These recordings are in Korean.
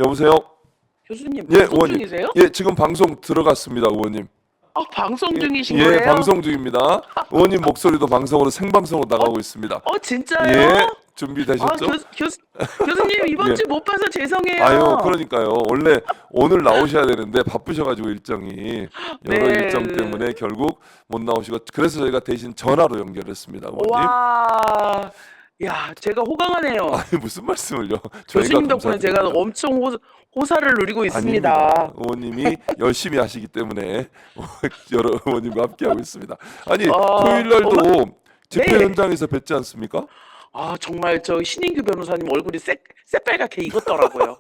여보세요? 교수님 예, 방송 의원님. 중이세요? 예, 지금 방송 들어갔습니다, 의원님. 방송 예, 중이신 예, 거예요? 방송 중입니다. 의원님 목소리도 방송으로 생방송으로 나가고 있습니다. 진짜요? 예, 아, 준비되셨죠? 교수님 이번 예. 주 못 봐서 아유, 죄송해요. 그러니까요. 원래 오늘 나오셔야 되는데 바쁘셔가지고 일정이 여러 네. 일정 때문에 결국 못 나오시고 그래서 저희가 대신 전화로 연결했습니다, 의원님. 와, 야, 제가 호강하네요. 아니 무슨 말씀을요? 저희가 교수님 덕분에 제가 감사드립니다. 엄청 호사를 누리고 아닙니다. 있습니다. 의원님이 열심히 하시기 때문에 여러 의원님과 함께하고 있습니다. 아니 토요일 정말, 날도 집회 네. 현장에서 뵙지 않습니까? 정말 저 신인규 변호사님 얼굴이 새빨갛게 익었더라고요.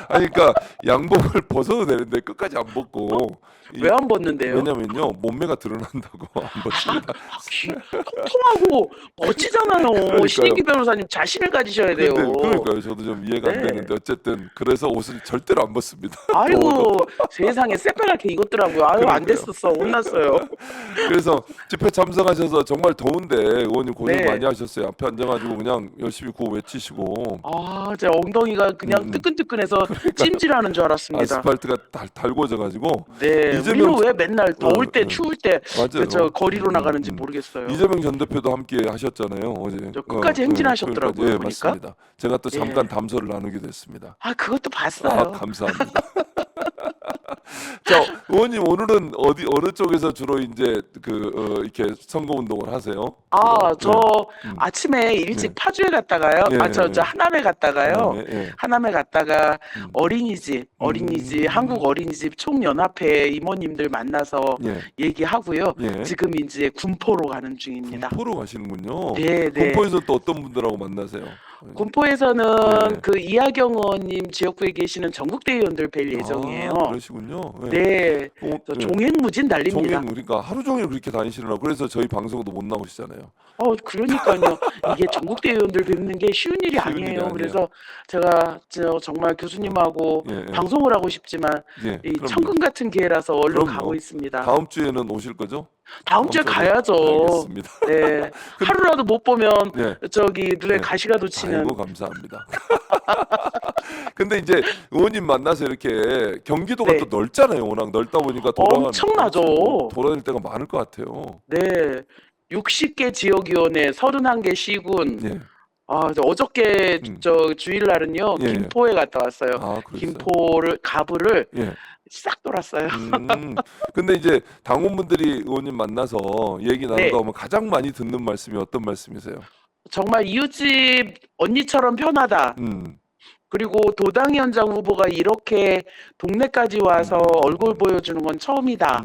아니 그러니까 양복을 벗어도 되는데 끝까지 안 벗고 왜 안 벗는데요? 왜냐면요 몸매가 드러난다고 안 벗습니다. 통통하고 멋지잖아요. 그러니까요. 신인규 변호사님 자신을 가지셔야 돼요. 근데 그러니까요. 저도 좀 이해가 안 네. 되는데 어쨌든 그래서 옷은 절대로 안 벗습니다. 더워도. 아이고 세상에 새빨갛게 익었더라고요. 아유 안 그러니까요. 됐었어. 혼났어요. 그래서 집회 참석하셔서 정말 더운데 의원님 고생 네. 많이 하셨어요. 앞에 앉아가지고 그냥 열심히 구호 외치시고 제 엉덩이가 그냥 뜨끈뜨끈해서 찜질하는 줄 알았습니다. 아스팔트가 달궈져가지고 네, 이재명 우리는 왜 맨날 더울 때, 어, 추울 때, 맞아요. 저 거리로 나가는지 모르겠어요. 이재명 전 대표도 함께 하셨잖아요 어제. 저 끝까지 행진하셨더라고요, 예, 보니까. 맞습니다. 제가 또 예. 잠깐 담소를 나누기도 했습니다. 그것도 아, 봤어요. 감사합니다. 자, 의원님 오늘은 어느 쪽에서 주로 이제 이렇게 선거 운동을 하세요? 저 아침에 일찍 파주에 갔다가요. 예, 저 하남에 갔다가요. 예. 하남에 갔다가 어린이집, 한국 어린이집 총연합회 이모님들 만나서 예. 얘기하고요. 예. 지금 이제 군포로 가는 중입니다. 군포로 가시는군요. 네, 네. 군포에서 또 어떤 분들하고 만나세요? 군포에서는 네. 그 이하경 의원님 지역구에 계시는 전국대 의원들 뵐 예정이에요. 그러시군요. 예. 네, 예. 종횡무진 달립니다. 그러니까 하루 종일 그렇게 다니시느라 그래서 저희 방송도 못 나오시잖아요. 그러니까요. 이게 전국대 의원들 뵙는 게 쉬운 일이 쉬운 일이 아니에요. 아니에요. 그래서 제가 정말 교수님하고 예, 예. 방송을 하고 싶지만 예, 이 그럼요. 천금 같은 기회라서 얼른 그럼요. 가고 있습니다. 다음 주에는 오실 거죠? 다음 주에 다음 주에 가야죠. 알겠습니다. 네, 하루라도 못 보면 네. 눈에 네. 가시가 돋치는. 아이고 감사합니다. 근데 이제 의원님 만나서 이렇게 경기도가 네. 또 넓잖아요. 워낙 넓다 보니까 엄청나죠. 돌아다닐 때가 많을 것 같아요. 네, 60개 지역위원회, 31개 시군. 예. 어저께 저 주일날은요 예. 김포에 갔다 왔어요. 그러셨어요? 가부를 예. 싹 돌았어요. 근데 이제 당원분들이 의원님 만나서 얘기 나누다 네. 보면 가장 많이 듣는 말씀이 어떤 말씀이세요? 정말 이웃집 언니처럼 편하다. 음. 그리고 도당위원장 후보가 이렇게 동네까지 와서 얼굴 보여주는 건 처음이다.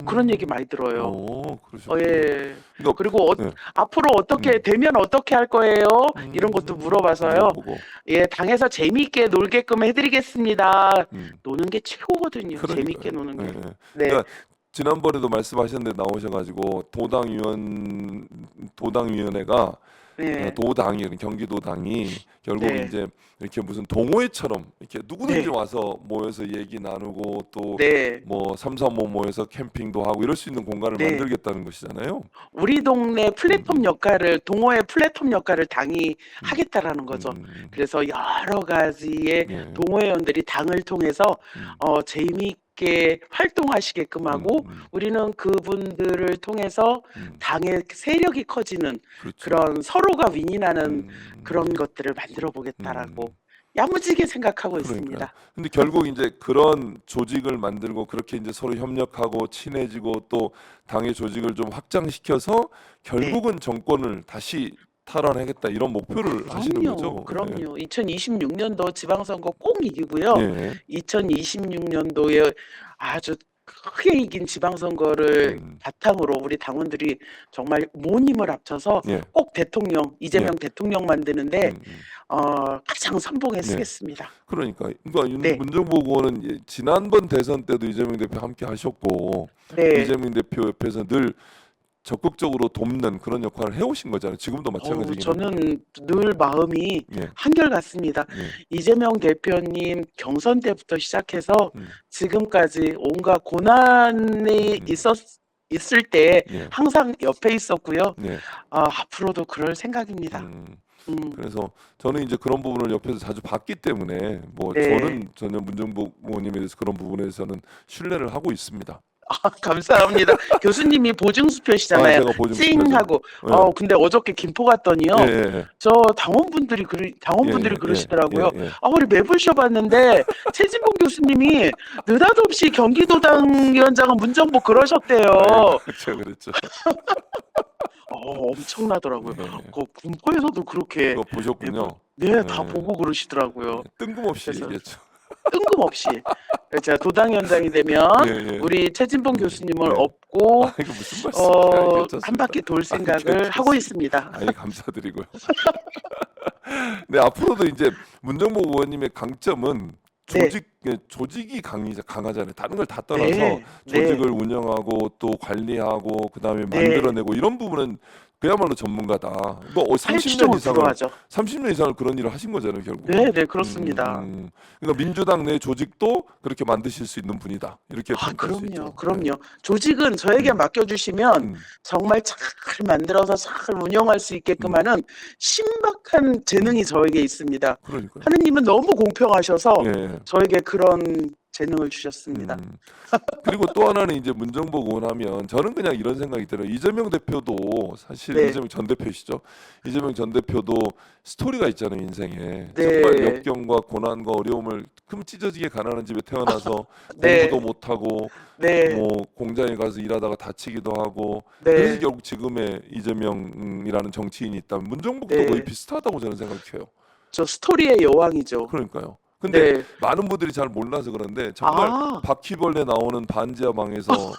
그런 얘기 많이 들어요. 그러셨군요. 예. 그러니까, 그리고 네. 앞으로 어떻게 되면 어떻게 할 거예요? 이런 것도 물어봐서요. 물어보고. 예, 당에서 재미있게 놀게끔 해드리겠습니다. 음. 노는 게 최고거든요. 그러니까요. 재미있게 노는 게. 예, 예. 네. 그러니까 지난번에도 말씀하셨는데 나오셔가지고 도당위원회가 네. 도당이 경기도당이 결국 네. 이제 이렇게 무슨 동호회처럼 이렇게 누구든지 네. 와서 모여서 얘기 나누고 또 네. 뭐 삼삼오오 모여서 캠핑도 하고 이럴 수 있는 공간을 네. 만들겠다는 것이잖아요. 우리 동네 플랫폼 역할을, 동호회 플랫폼 역할을 당이 하겠다라는 거죠. 그래서 여러 가지의 예. 동호회원들이 당을 통해서 재미있게 활동하시게끔 하고 우리는 그분들을 통해서 당의 세력이 커지는 그렇죠. 그런 서로가 윈윈하는 그런 것들을 만들어 보겠다라고 야무지게 생각하고 있습니다. 그러니까요. 근데 결국 이제 그런 조직을 만들고 그렇게 이제 서로 협력하고 친해지고 또 당의 조직을 좀 확장시켜서 결국은 정권을 다시 탈환하겠다 이런 목표를 하시는 거죠. 그럼요. 2026년도 지방선거 꼭 이기고요. 예. 2026년도에 아주 크게 이긴 지방선거를 바탕으로 우리 당원들이 정말 모임을 합쳐서 예. 꼭 이재명 대통령 만드는데 가장 선봉에 네. 쓰겠습니다. 그러니까 네. 문정부 의원은 지난번 대선 때도 이재명 대표 함께 하셨고 네. 이재명 대표 옆에서 늘 적극적으로 돕는 그런 역할을 해오신 거잖아요. 지금도 마찬가지긴 저는 늘 마음이 예. 한결같습니다. 예. 이재명 대표님 경선 때부터 시작해서 지금까지 온갖 고난이 있을 때 예. 항상 옆에 있었고요. 예. 앞으로도 그럴 생각입니다. 음, 그래서 저는 이제 그런 부분을 옆에서 자주 봤기 때문에 뭐 네. 저는 전혀 문정복 의원님에 대해서 그런 부분에서는 신뢰를 하고 있습니다. 감사합니다. 교수님이 아, 보증수표시잖아요. 제가 보증수표죠. 찡 하고. 예, 근데 어저께 김포 예, 갔더니요. 예, 저 당원분들이 예, 예, 예, 그러시더라고요. 예. 우리 매불쇼 봤는데 최진봉 교수님이 느닷없이 경기도당 위원장은 문정복 아이고, 그러셨대요. 제가 그랬죠. 엄청나더라고요. 네, 군포에서도 그렇게 그거 보셨군요. 네, 다 네, 보고 그러시더라고요. 뜬금없이 그래서 얘기했죠. 뜬금없이 제가 도당위원장이 되면 예, 예, 우리 최진봉 네, 교수님을 네. 업고 이거 무슨 말씀이세요? 한 괜찮습니다. 바퀴 돌 생각을 하고 괜찮습니다. 있습니다. 감사드리고요. 네, 앞으로도 이제 문정복 의원님의 강점은 네, 조직이 강하잖아요. 다른 걸 다 떠나서 네, 네, 조직을 운영하고 또 관리하고 그다음에 네. 만들어내고 이런 부분은 그야말로 전문가다. 뭐 30년 8주종을 이상을 불허하죠. 30년 이상을 그런 일을 하신 거잖아요, 네, 결국은. 네, 그렇습니다. 그러니까 민주당 내 조직도 그렇게 만드실 수 있는 분이다. 이렇게 평가할 수 그럼요, 있죠. 네. 그럼요. 조직은 저에게 음, 맡겨주시면 음, 정말 잘 만들어서 잘 운영할 수 있게끔 음, 하는 신박한 음. 재능이 저에게 있습니다. 그러니까요. 하느님은 너무 공평하셔서 예. 저에게 그런 재능을 주셨습니다. 음. 그리고 또 하나는 이제 문정복 의원 하면 저는 그냥 이런 생각이 들어요. 이재명 대표도 사실 네, 이재명 전 대표시죠. 이재명 전 대표도 스토리가 있잖아요, 인생에. 정말 네, 역경과 고난과 어려움을 찢어지게 가난한 집에 태어나서 공부도 네, 못하고 네, 뭐 공장에 가서 일하다가 다치기도 하고 그래서 네, 결국 지금의 이재명이라는 정치인이 있다면 문정복도 거의 네. 비슷하다고 저는 생각해요. 저 스토리의 여왕이죠. 그러니까요. 근데 네. 많은 분들이 잘 몰라서 그런데 정말 아, 바퀴벌레 나오는 반지하 방에서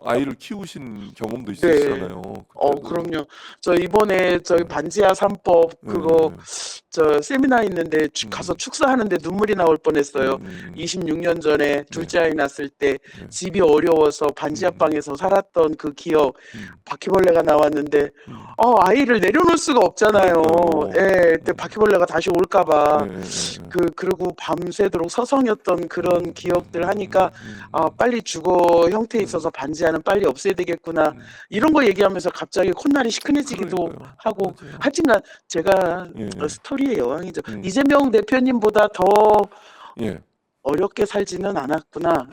아이를 키우신 경험도 네. 있으시잖아요. 그때도. 그럼요. 저 이번에 저희 네. 반지하 3법 그거 네. 저 세미나 있는데 가서 음, 축사하는데 눈물이 나올 뻔했어요. 음. 26년 전에 네. 둘째 아이 낳았을 때 네. 집이 어려워서 반지하 음, 방에서 살았던 그 기억, 음, 바퀴벌레가 나왔는데 음. 아이를 내려놓을 수가 없잖아요. 그러니까요. 예, 그때 바퀴벌레가 다시 올까 예, 봐. 예, 예, 예. 그리고 밤새도록 서성였던 그런 기억들 하니까 음. 빨리 주거 형태에 음. 있어서 반지하는 빨리 없애야 되겠구나. 음. 이런 거 얘기하면서 갑자기 콧날이 시큰해지기도 그러니까요. 하고 맞아요. 하여튼간 제가 예, 예. 스토리의 여왕이죠. 음, 이재명 대표님보다 더 예. 어렵게 살지는 않았구나.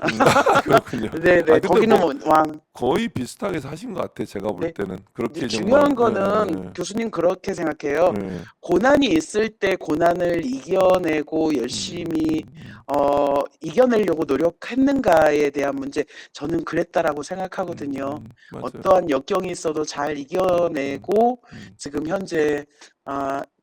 그렇군요. 네네, 근데 거기는 뭐 왕. 거의 비슷하게 사신 것 같아. 제가 볼 네. 때는 근데 그렇게 정말 중요한 거는 교수님 그렇게 생각해요. 예. 고난이 있을 때 고난을 음, 이겨내고 음, 열심히 음, 이겨내려고 노력했는가에 대한 문제, 저는 그랬다라고 생각하거든요. 맞아요. 어떠한 역경이 있어도 잘 음, 이겨내고 음, 지금 현재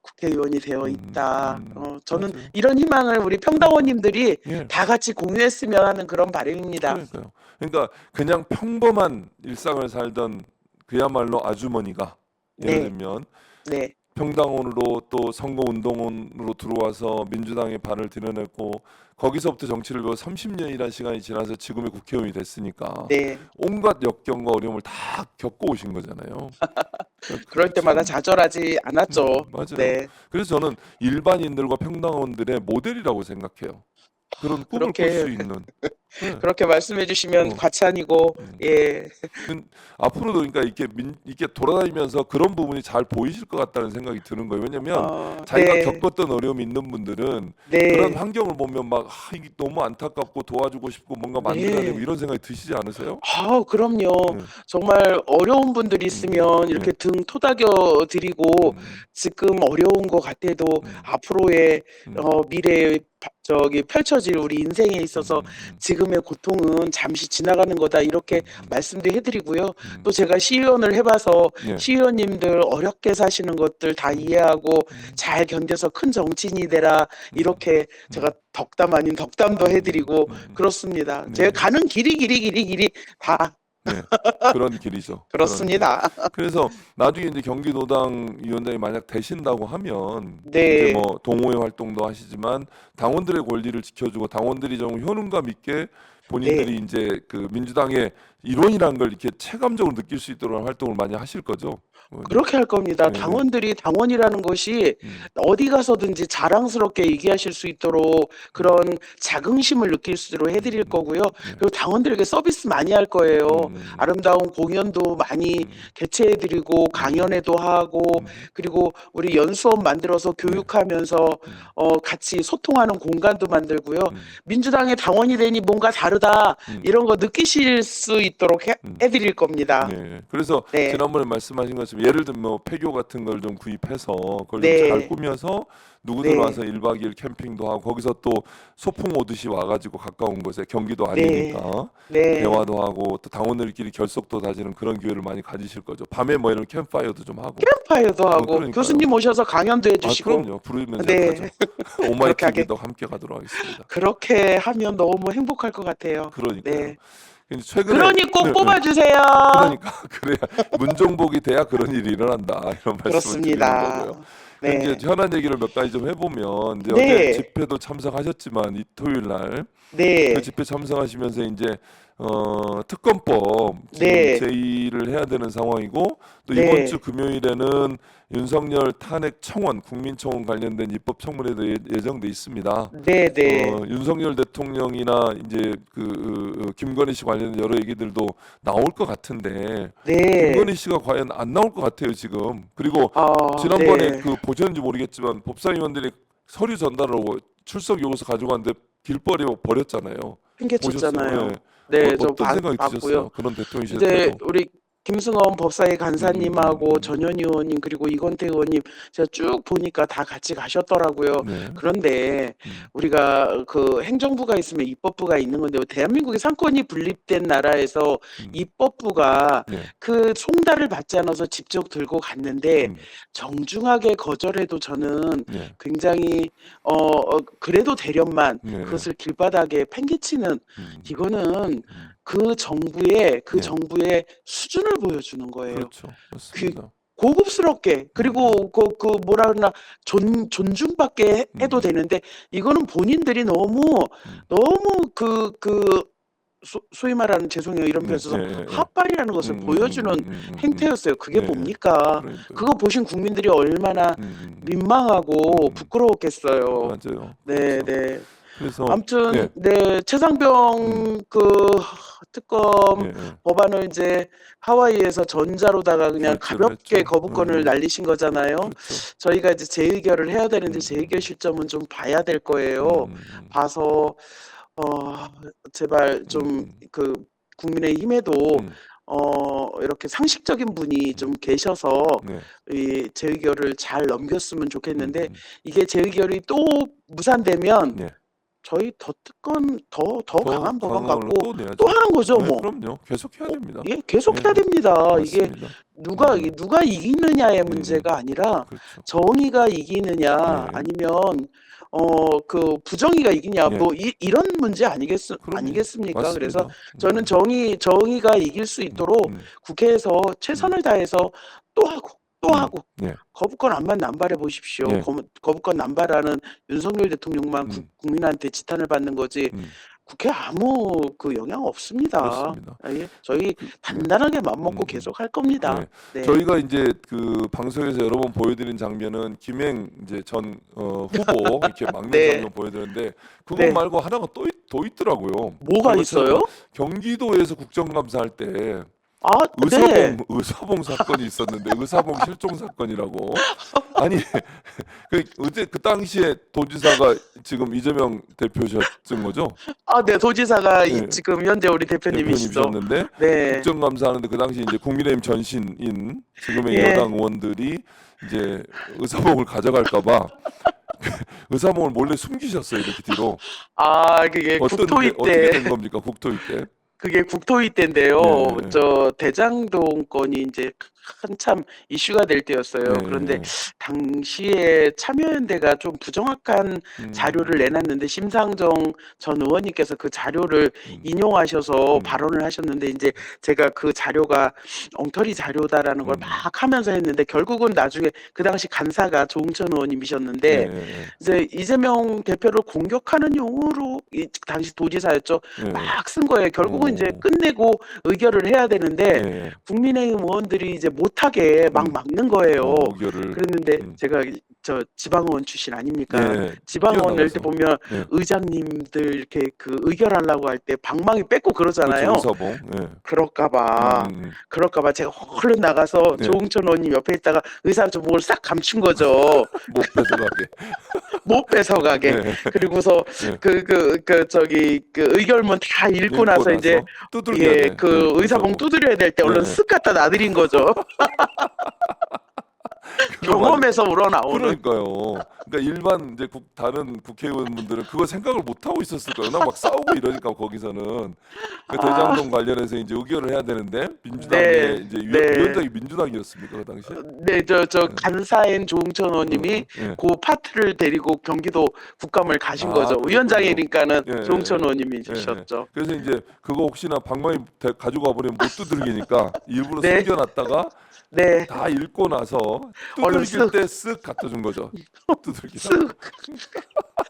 국회의원이 되어 있다. 저는 맞아요. 이런 희망을 우리 그러니까 평당원님들이 예, 다 같이 공유했으면 하는 그런 바람입니다. 그러니까요. 그러니까 그냥 평범한 일상을 살던 그야말로 아주머니가 예를 네, 들면 네, 평당원으로 또 선거운동원으로 들어와서 민주당의 발을 드러냈고 거기서부터 정치를 배워 30년이라는 시간이 지나서 지금의 국회의원이 됐으니까 네. 온갖 역경과 어려움을 다 겪고 오신 거잖아요. 그럴 그러니까 때마다 참 좌절하지 않았죠. 맞아요. 네. 그래서 저는 일반인들과 평당원들의 모델이라고 생각해요. 그런 꿈을 꿀 수 그렇게 있는. 네. 그렇게 말씀해 주시면 어, 과찬이고, 음. 예. 앞으로도 그러니까 이렇게 돌아다니면서 그런 부분이 잘 보이실 것 같다는 생각이 드는 거예요. 왜냐면 자기가 네. 겪었던 어려움이 있는 분들은 그런 네. 환경을 보면 막 이게 너무 안타깝고 도와주고 싶고 뭔가 만들어내고 네. 이런 생각이 드시지 않으세요? 그럼요. 네. 정말 어려운 분들이 있으면 네. 이렇게 등 토닥여 드리고 음, 지금 어려운 것 같아도 음, 앞으로의 음, 미래에 펼쳐질 우리 인생에 있어서 음, 지금의 고통은 잠시 지나가는 거다 이렇게 음, 말씀도 해드리고요. 또 음, 제가 시의원을 해봐서 예, 시의원님들 어렵게 사시는 것들 다 음, 이해하고 음, 잘 견뎌서 큰 정치인이 되라 음, 이렇게 제가 음, 덕담 아닌 덕담도 해드리고 음. 그렇습니다. 제가 네. 가는 길이 다 네, 그런 길이죠. 그런 길. 그렇습니다. 그래서 나중에 이제 경기도당 위원장이 만약 되신다고 하면 이제 네, 뭐 동호회 활동도 하시지만 당원들의 권리를 지켜주고 당원들이 좀 효능감 있게 본인들이 이제 그 민주당의 일원이라는 걸 이렇게 체감적으로 느낄 수 있도록 활동을 많이 하실 거죠. 의원님. 그렇게 할 겁니다. 네, 네. 당원들이 당원이라는 것이 어디 가서든지 자랑스럽게 얘기하실 수 있도록 그런 자긍심을 느낄 수 있도록 해드릴 거고요. 그리고 당원들에게 서비스 많이 할 거예요. 아름다운 공연도 많이 개최해드리고 강연회도 하고 그리고 우리 연수원 만들어서 교육하면서 같이 소통하는 공간도 만들고요. 민주당의 당원이 되니 뭔가 다르다 이런 거 느끼실 수 있도록 해드릴 겁니다. 네. 그래서 네. 지난번에 말씀하신 것처럼 예를 들면 뭐 폐교 같은 걸 좀 구입해서 그걸 좀 네. 잘 꾸며서 누구들 네. 와서 1박 2일 캠핑도 하고 거기서 또 소풍 오듯이 와가지고 가까운 곳에 경기도 네. 아니니까 네. 대화도 하고 또 당원들끼리 결속도 다지는 그런 기회를 많이 가지실 거죠. 밤에 뭐 이런 캠파이어도 좀 하고. 캠파이어도 하고 그러니까요. 교수님 오셔서 강연도 아, 해주시고 그럼요. 부르면서 네. 가죠. 오마이 그렇게 하게 TV도 함께 가도록 하겠습니다. 그렇게 하면 너무 행복할 것 같아요. 그러니까요. 네. 근데 최근에 그러니 꼭 네, 네. 뽑아주세요. 그러니까 그래야 문정복이 돼야 그런 일이 일어난다 이런 말씀을 드리는 그렇습니다. 거고요. 이제 네. 현안 얘기를 몇 가지 좀 해보면 이제 네. 어제 집회도 참석하셨지만 이 토요일 날 그 네. 집회 참석하시면서 이제 특검법 지금 네. 제의를 해야 되는 상황이고 또 네. 이번 주 금요일에는 윤석열 탄핵 청원, 국민청원 관련된 입법 청문회도 예정돼 있습니다. 네. 네. 윤석열 대통령이나 이제 그 김건희 씨 관련된 여러 얘기들도 나올 것 같은데 네. 김건희 씨가 과연 안 나올 것 같아요 지금. 그리고 아, 지난번에 네. 그 보셨는지 모르겠지만 법사위원들이 서류 전달하고 출석 요구서 가지고 왔는데 길거리에 버렸잖아요. 핑계쳤잖아요. 보셨어요? 네, 저 어떤 생각이 봤고요. 드셨어요? 그런 대통령이실 이제 때도. 우리 김승원 법사위 간사님하고 음. 전현희 의원님 그리고 이건태 의원님 제가 쭉 보니까 다 같이 가셨더라고요. 네. 그런데 우리가 그 행정부가 있으면 입법부가 있는 건데 대한민국의 상권이 분립된 나라에서 입법부가 네. 그 송달을 받지 않아서 직접 들고 갔는데 음. 정중하게 거절해도 저는 네. 굉장히 그래도 대련만 네. 그것을 길바닥에 팽개치는 이거는 그 네. 정부의 수준을 보여주는 거예요. 그렇죠. 맞습니다. 고급스럽게 그리고 그 뭐라 그러나 존중받게 해도 되는데 이거는 본인들이 너무 소위 말하는 죄송해요 이런 표현 써서 핫발이라는 것을 보여주는 행태였어요. 그게 네. 뭡니까? 그러니까요. 그거 보신 국민들이 얼마나 민망하고 부끄러웠겠어요. 맞아요. 네, 그렇죠. 네. 그래서 아무튼 네, 최상병 그 특검 예, 예. 법안을 이제 하와이에서 전자로다가 그냥 결재를 가볍게 했죠. 거부권을 날리신 거잖아요. 그렇죠. 저희가 이제 재의결을 해야 되는데 재의결 시점은 좀 봐야 될 거예요. 봐서 제발 좀 그 국민의힘에도 이렇게 상식적인 분이 좀 계셔서 네. 이 재의결을 잘 넘겼으면 좋겠는데 이게 재의결이 또 무산되면 네. 저희 더 강한 법안 강화를 갖고 또 내야죠. 또 하는 거죠, 네, 뭐. 그럼요. 계속 해야 됩니다. 이게 계속 해야 네. 됩니다. 이게 맞습니다. 누가 이기느냐의 문제가 아니라 그렇죠. 정의가 이기느냐 네. 아니면 그 부정의가 이기냐 네. 뭐 이런 문제 그럼요. 아니겠습니까? 그래서 맞습니다. 저는 정의가 이길 수 있도록 국회에서 최선을 다해서 또 하고 네. 거부권 안만 남발해 보십시오. 네. 거부권 남발하는 윤석열 대통령만 국민한테 지탄을 받는 거지 국회 아무 그 영향 없습니다. 그렇습니다. 예, 저희 단단하게 맘먹고 계속 할 겁니다. 네. 네. 저희가 이제 그 방송에서 여러 번 보여드린 장면은 김행 이제 전 후보 이렇게 막는 네. 장면 보여드렸는데 그거 네. 말고 하나가 또 있더라고요. 뭐가 있어요? 경기도에서 국정감사할 때 아, 네. 의사봉 사건이 있었는데 의사봉 실종 사건이라고. 아니 어제 그 당시에 도지사가 지금 이재명 대표셨던 거죠? 아, 네. 도지사가 네. 지금 현재 우리 대표님이시죠. 대표님이셨는데 네. 국정감사하는데 그 당시 이제 국민의힘 전신인 지금의 예. 여당 의원들이 이제 의사봉을 가져갈까봐 의사봉을 몰래 숨기셨어요 이렇게 뒤로. 아, 그게 국토위 어떻게 때 된 겁니까 국토위 때? 그게 국토위 때인데요. 네. 저 대장동 건이 이제 한참 이슈가 될 때였어요. 그런데 네. 당시에 참여연대가 좀 부정확한 자료를 음. 내놨는데 심상정 전 의원님께서 그 자료를 음. 인용하셔서 음. 발언을 하셨는데 이제 제가 그 자료가 엉터리 자료다라는 걸 음. 막 하면서 했는데 결국은 나중에 그 당시 간사가 조응천 예, 의원님이셨는데 예, 이제 이재명 대표를 공격하는 용어로 당시 도지사였죠. 예. 예. 막 쓴 거예요. 결국은 이제 오. 끝내고 의결을 해야 되는데 예. 국민의힘 의원들이 이제 못하게 막 음. 막는 거예요. 의결을. 그랬는데 음. 제가 저 지방의원 출신 아닙니까? 예. 지방의원 낼 때 뛰어나가서. 보면 예. 의장님들 이렇게 그 의결하려고 할 때 방망이 뺏고 그렇죠. 그러잖아요. 의사봉. 예. 그럴까 봐 제가 얼른 나가서 예. 조응천 의원님 옆에 있다가 의사조목을 싹 감춘 거죠. 못 뺏어가게. 못 뺏어가게. 예. 그리고서 예. 그 의결문 다 읽고 읽고 나서 이제 나서 두들겨야 예, 돼. 그 의사봉 의사봉. 두드려야 될 때 얼른 예. 쓱 갖다 놔드린 거죠. 그거 맞아. 경험에서 우러나오는. 그러니까요. 그러니까 일반 이제 다른 국회의원분들은 그거 생각을 못 하고 있었을 거예요. 막 싸우고 이러니까 거기서는 그 아, 대장동 관련해서 이제 의결을 해야 되는데 민주당의 네, 이제 네. 위원장이 민주당이었습니까 그 당시에? 네, 저 예. 간사인 조응천 의원님이 예. 그 파트를 데리고 경기도 국감을 가신 아, 거죠. 그랬군요. 위원장이니까는 예, 예, 조응천 예. 예, 예. 의원님이셨죠. 그래서 이제 그거 혹시나 방망이 가지고 와버리면 못 두들기니까 일부러 네, 숨겨놨다가 네. 다 읽고 나서 얼른 두들길 쓱, 때 쓱 갖다 준 거죠. 두들기다. 쓱.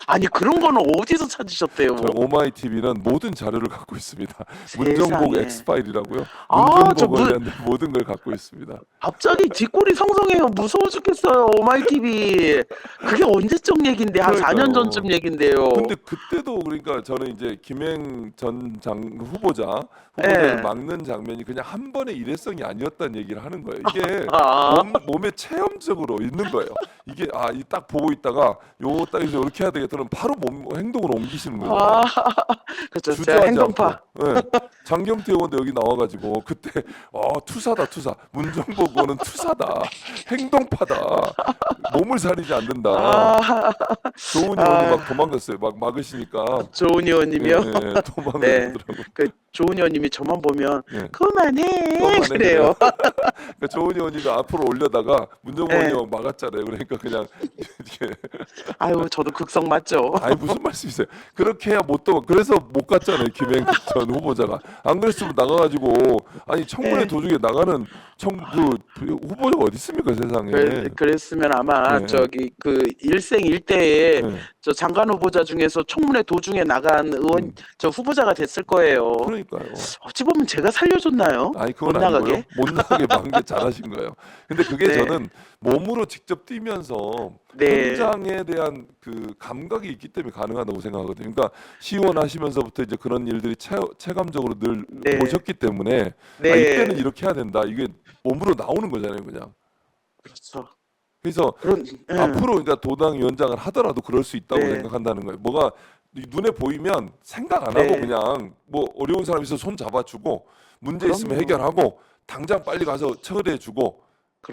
아니, 그런 거는 어디서 찾으셨대요? 저희 오마이 TV는 모든 자료를 갖고 있습니다. 문정복 세상에. 엑스파일이라고요. 아, 문정복을 위한 모든 걸 갖고 있습니다. 갑자기 뒷골이 성성해요. 무서워 죽겠어요. 오마이TV. 그게 언제적 얘긴데? 한 4년 그러니까요. 전쯤 얘긴데요. 근데 그때도 그러니까 저는 이제 김행 전 후보자를 예. 막는 장면이 그냥 한 번의 일회성이 아니었다는 얘기를 하는 거예요. 이게 아, 몸에 체험적으로 있는 거예요. 이게 이 딱 보고 있다가 요 딱 이제 이렇게 해야 되겠다는 바로 행동으로 옮기시는 아, 거잖아요. 그렇죠. 제가 주저하지 행동파. 않고. 예. 장경태 의원도 여기 나와가지고 그때 투사다 투사. 문정복 의원은 투사다. 행동파다. 몸을 사리지 않는다. 아, 조은희 의원이 막 도망갔어요. 막 막으시니까 조은 예, 의원님이요. 예, 네. 도망가더라고. 그 조은 의원님이 저만 보면 예. 그만해 그만해 그래요. 그래요. 그러니까 조은희 의원이가 앞으로 올려다가 문정복 예. 의원이 막 막았잖아요. 그러니까 그냥 이게 아유, 저도 극성 맞죠. 아니 무슨 말씀이세요? 그렇게 해야 못 도. 그래서 못 갔잖아요. 김행 전 후보자가 안 그랬으면 나가가지고 아니 청문회 예. 도중에 나가는 그 후보자가 어디 있습니까 세상에? 그랬으면 아마 예, 저기 그 일생일대에 예. 저 장관 후보자 중에서 청문회 도중에 나간 의원 음. 저 후보자가 됐을 거예요. 그러니까요. 어찌 보면 제가 살려줬나요? 아니 못 그건 아니고요. 나가게. 못 나가게 막은 게 잘하신 거예요. 근데 그게 네. 저는 몸으로 직접 뛰면서 네. 현장에 대한 그 감각이 있기 때문에 가능하다고 생각하거든요. 그러니까 시원하시면서부터 이제 그런 일들이 체감적으로 늘 네. 보셨기 때문에 네. 이때는 이렇게 해야 된다. 이게 몸으로 나오는 거잖아요, 그냥. 그렇죠. 그래서 그런 앞으로 그러니까 도당 위원장을 하더라도 그럴 수 있다고 네. 생각한다는 거예요. 뭐가 눈에 보이면 생각 안 하고 네. 그냥 뭐 어려운 사람 있으면 손 잡아주고 문제 있으면 그럼요. 해결하고 당장 빨리 가서 처리해주고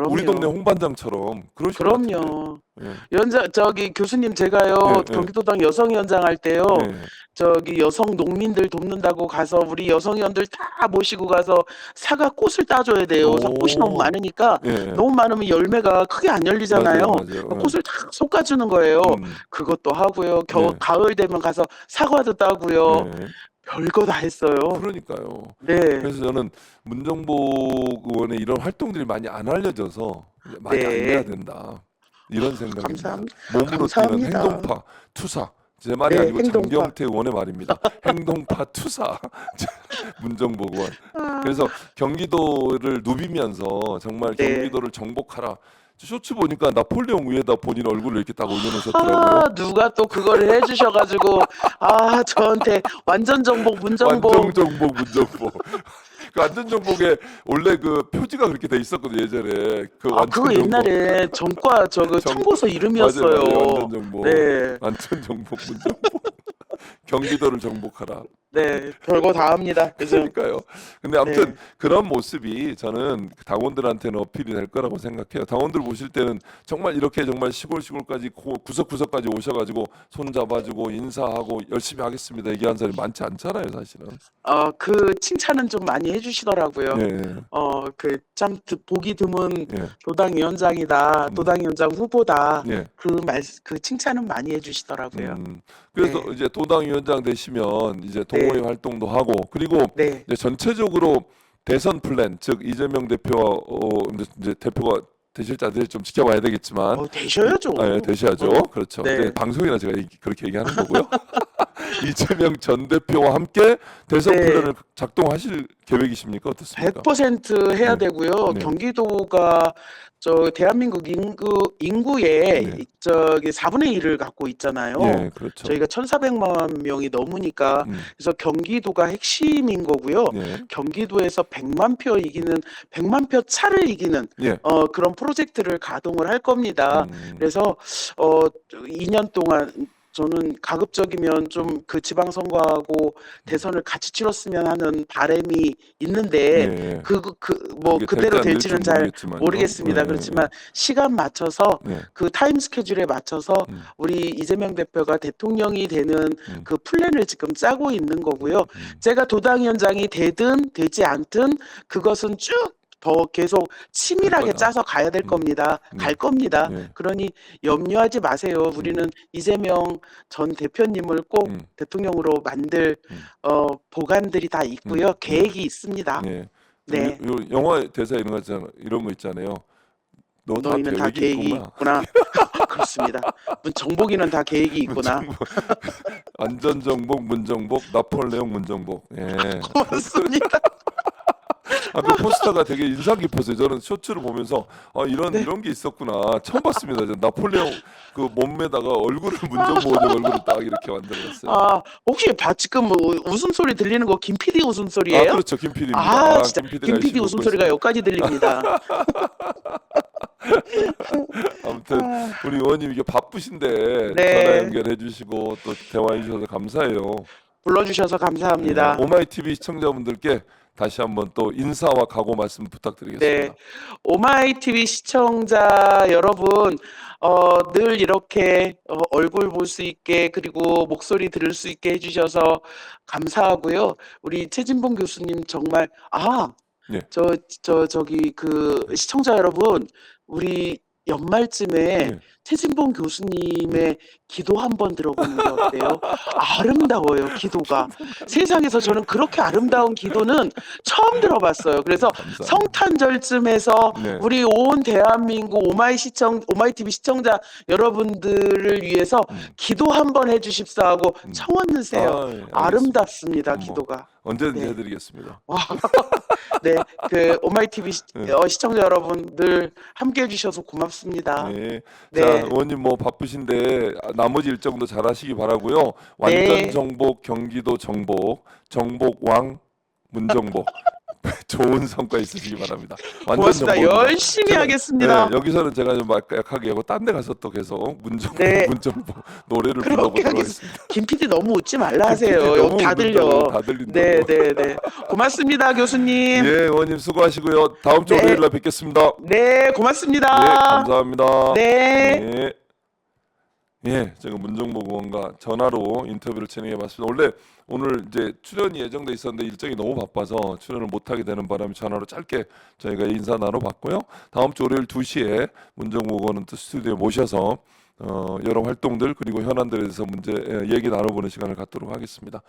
우리 그럼요. 동네 홍반장처럼 그러실 것 같은데. 그럼요. 예. 위원장 저기 교수님 제가요 예, 예. 경기도당 여성위원장 할 때요 예. 저기 여성 농민들 돕는다고 가서 우리 여성위원들 다 모시고 가서 사과 꽃을 따줘야 돼요. 꽃이 너무 오. 많으니까 예. 너무 많으면 열매가 크게 안 열리잖아요. 맞아요. 그 꽃을 다 솎아주는 거예요. 음. 그것도 하고요. 네. 가을 되면 가서 사과도 따고요. 예. 별거 다 했어요. 그러니까요. 네, 그래서 저는 문정복 의원의 이런 활동들이 많이 안 알려져서 많이 알려야 네. 된다. 이런 생각입니다. 감사합니다. 몸으로 뛰는 감사합니다. 행동파 투사. 제 말이 네, 아니고 행동파. 장경태 의원의 말입니다. 행동파 투사 문정복 의원. 그래서 경기도를 누비면서 정말 네. 경기도를 정복하라. 쇼츠 보니까 나폴레옹 위에다 본인 얼굴을 이렇게 딱 올려놓으셨더라고요. 아, 누가 또 그거를 해주셔가지고, 아, 저한테 완전 정복, 문정복. 완전 정복 문정복. 그 완전 정복에 원래 그 표지가 그렇게 돼 있었거든요 예전에. 그 아, 완전 그거 정복. 옛날에 전과 저그 정- 참고서 이름이었어요. 맞아요. 완전 정복. 네. 완전 정복 문정복. 경기도를 정복하라. 네, 별거 다 합니다. 요즘. 그러니까요. 근데 아무튼 네. 그런 모습이 저는 당원들한테는 어필이 될 거라고 생각해요. 당원들 보실 때는 정말 이렇게 정말 시골까지 구석구석까지 오셔가지고 손 잡아주고 인사하고 열심히 하겠습니다 얘기한 사람이 많지 않잖아요, 사실은. 그 칭찬은 좀 많이 해주시더라고요. 예, 참 보기 드문 예, 도당위원장이다, 음, 도당위원장 후보다, 예. 그 칭찬은 많이 해주시더라고요. 그래서 네, 이제 도당위원장 되시면 이제 동호회 네, 활동도 하고 그리고 네. 이제 전체적으로 대선 플랜 즉 이재명 대표와 이제 대표가 되실지 안 될지 좀 지켜봐야 되겠지만 되셔야죠. 예, 되셔야죠. 그렇죠. 이제 네. 방송이나 제가 그렇게 얘기하는 거고요. 이재명 전 대표와 함께 대선 네. 플랜을 작동하실 계획이십니까? 어떻습니까? 100% 해야 네, 되고요. 네, 경기도가 대한민국 인구의 네, 4분의 1을 갖고 있잖아요. 예, 그렇죠. 저희가 1,400만 명이 넘으니까 음, 그래서 경기도가 핵심인 거고요. 예, 경기도에서 100만 표 차를 이기는 예, 그런 프로젝트를 가동을 할 겁니다. 음, 그래서 어 2년 동안 저는 가급적이면 좀 그 지방선거하고 대선을 같이 치렀으면 하는 바람이 예, 있는데 예. 뭐 그게 될지 그대로 안 될지 될지는 잘 모르겠지만요. 모르겠습니다. 예, 그렇지만 시간 맞춰서 예, 예. 그 타임 스케줄에 맞춰서 음, 우리 이재명 대표가 대통령이 되는 음, 그 플랜을 지금 짜고 있는 거고요. 음, 제가 도당위원장이 되든 되지 않든 그것은 쭉 더 계속 할 치밀하게 거다. 짜서 가야 될 음, 겁니다. 갈 네, 겁니다. 예, 그러니 염려하지 마세요. 우리는 음, 이재명 전 대표님을 꼭 음, 대통령으로 만들 음, 보관들이 다 있고요. 예, 계획이 있습니다. 예. 네. 요 영화 대사 이런 거 있잖아요. 너 다 너희는 다 계획이 계획이 있구나. 있구나. 그렇습니다. 정복이는 다 계획이 있구나. 문정복, 안전정복, 문정복, 나폴레옹 문정복. 예. 고맙습니다. 그 포스터가 되게 인상 깊었어요. 저는 쇼츠를 보면서 네. 이런 게 있었구나. 처음 봤습니다. 나폴레옹 그 몸에다가 얼굴을 문정복의 얼굴을 딱 이렇게 만들어놨어요. 혹시 지금 뭐 웃음소리 들리는 거 김 PD 아, 웃음소리예요? 그렇죠. 김 PD입니다. 진짜 김 PD가 김 PD 열심히 웃고 웃음소리가 있습니다. 여기까지 들립니다. 아무튼 아, 우리 의원님 이게 바쁘신데 전화 네. 연결해 주시고 또 대화해 주셔서 감사해요. 불러주셔서 예, 감사합니다. 오마이 TV 시청자분들께 다시 한번 또 인사와 각오 말씀 네. 부탁드리겠습니다. 오마이 TV 시청자 여러분, 늘 이렇게 얼굴 볼 수 있게 그리고 목소리 들을 수 있게 해주셔서 감사하고요. 우리 최진봉 교수님 정말, 예, 저기 그 시청자 여러분, 우리 연말쯤에 예. 최진봉 교수님의 기도 한번 들어보는 게 어때요? 아름다워요, 기도가. 세상에서 저는 그렇게 아름다운 기도는 처음 들어봤어요. 그래서 감사합니다. 성탄절쯤에서 네. 우리 온 대한민국 오마이 TV 시청자 여러분들을 위해서 음, 기도 한번 해주십사 하고 음. 청원 넣으세요. 예, 알겠습니다. 아름답습니다, 뭐 기도가. 언제든지 네. 해드리겠습니다. 와, 네, 오마이 TV 예. 시청자 여러분들 함께 해주셔서 고맙습니다. 네. 자, 네, 의원님 뭐 바쁘신데 나머지 일정도 잘 하시기 바라고요. 완전 네, 정복, 경기도 정복, 정복왕, 문정복. 좋은 성과 있으시기 바랍니다. 완전 고맙습니다. 정복입니다. 열심히 제가 하겠습니다. 여기서는 제가 좀 약하게 하고 딴 데 가서 또 계속 문정복, 네, 문정복 노래를 그렇게 불러보도록 하겠습니다. 하겠습니다. 김 PD 너무 웃지 말라 하세요. 김PD 여기 너무 다 웃는다고, 들려. 다 들린다고. 네, 네, 네. 고맙습니다, 교수님. 예, 의원님 수고하시고요. 다음 주 네, 월요일 날 뵙겠습니다. 네, 예, 고맙습니다. 감사합니다. 네. 예. 예, 제가 문정복 의원과 전화로 인터뷰를 진행해봤습니다. 원래 오늘 이제 출연이 예정돼 있었는데 일정이 너무 바빠서 출연을 못하게 되는 바람에 전화로 짧게 저희가 인사 나눠봤고요. 다음 주 월요일 2시에 문정복 의원은 또 스튜디오에 모셔서 여러 활동들 그리고 현안들에 대해서 얘기 나눠보는 시간을 갖도록 하겠습니다.